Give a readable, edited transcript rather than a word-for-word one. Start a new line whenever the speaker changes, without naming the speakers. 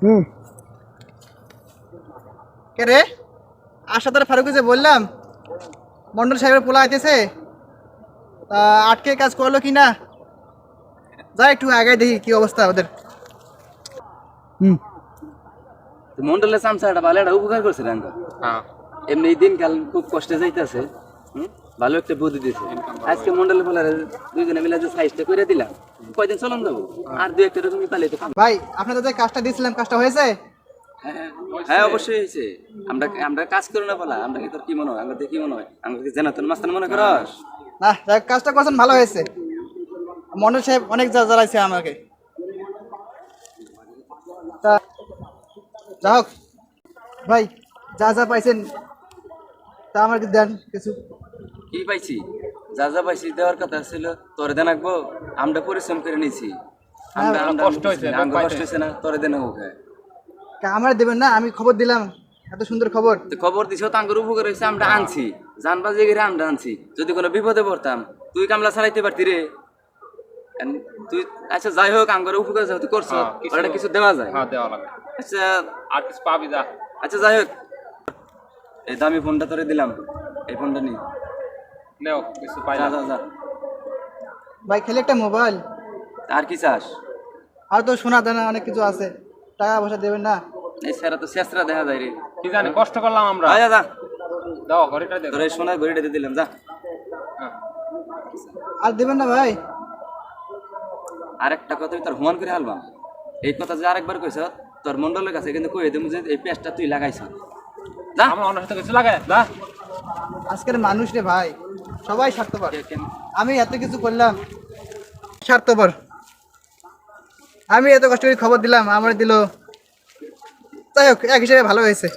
হুম। কে রে? আশাদার ফারুক যে বললাম মন্ডল সাহেবের পোলা আইতেছে, তা আটকে কাজ করলো কি না, যাই একটু আগে দেখি কি অবস্থা ওদের। হুম।
মন্ডলের চামচাটা ভালো একটা উপকার করছে রাঙ্গা।
হ্যাঁ
এমনি এই দিনকাল খুব কষ্টে যাইতেছে, ভালো একটা বুদ্ধি দিছে। আজকে মন্ডলের বলার দুইজনে মিলে যে সাইজটা করে দিলাম, কয়দিন চলন যাবো, আর দুই একটা রকমই পালিয়ে তো।
ভাই আপনাদের যে কাজটা দিয়েছিলাম কাজটা হয়েছে?
হ্যাঁ হ্যাঁ অবশ্যই হয়েছে। আমরা আমরা কাজ করি না বলা, আমরা কি তোর কি মনে হয়, আমরা কি মনে হয়, আমরা কি জানা তোর মাস্তান মনে করস?
না যাক, কাজটা করছেন ভালো হয়েছে। মন্ডল সাহেব অনেক জ্বালাইছে আমাকে। তা যা হোক ভাই, যা যা পাইছেন তা আমাকে দেন কিছু।
কি পাইছি? যা যা পাইছি দেওয়ার কথা ছিল তোরে দেন রাখবো, আমরা পরিশ্রম করে নিয়েছি। আমরা আমরা
কষ্ট হয়েছে,
আমরা কষ্ট হয়েছে না, তোরে দেন ওকে।
আমার দেবেন না? আমি খবর দিলাম, এত সুন্দর খবর।
তো খবর দিছ তাঙ্গর উপকার হয়েছে, আমরা আনছি জানবাজি করে আমরা আনছি। যদি কোনো বিপদে পড়তাম তুই কামলা চালাইতে পারতি রে। তুই আচ্ছা যাই হোক, আঙ্গর উপকার যেহেতু করছো ওটা কিছু দেওয়া যায়।
হ্যাঁ দেওয়া লাগবে,
আচ্ছা
আর কিছু পাবি যা।
আচ্ছা যাই হোক, এই দামি ফোনটা তোরে দিলাম, এই ফোনটা নি।
নেও কিছু পাই
যা
না।
যা যা।
ভাই খেলে একটা মোবাইল,
আর কি চাস?
আর তো সোনা দানা অনেক কিছু আছে, টাকা পয়সা দেবেন না?
এই সেরা তো শেষরা দেখা যায় রে।
কি জানি কষ্ট করলাম আমরা।
যা যা,
দাও ঘড়িটা দে।
তোর এই সোনার ঘড়িটা দিয়ে দিলাম, যা।
হ্যাঁ।
আর দেবেন না ভাই?
আরেকটা কথা তোর হুমান করে হালবাম, এই কথা যে আরেকবার কইছ তোর মন্ডলের কাছে কিন্তু কই দেবো যে এই পেঁচটা তুই লাগাইছ। যা।
আমরা অন্য সাথে কিছু লাগাই যা।
আজকের মানুষ রে ভাই, সবাই স্বার্থপর। আমি এত কিছু করলাম, স্বার্থপর। আমি এত কষ্ট করে খবর দিলাম, আমার দিল। যাই হোক, এক হিসেবে ভালো হয়েছে।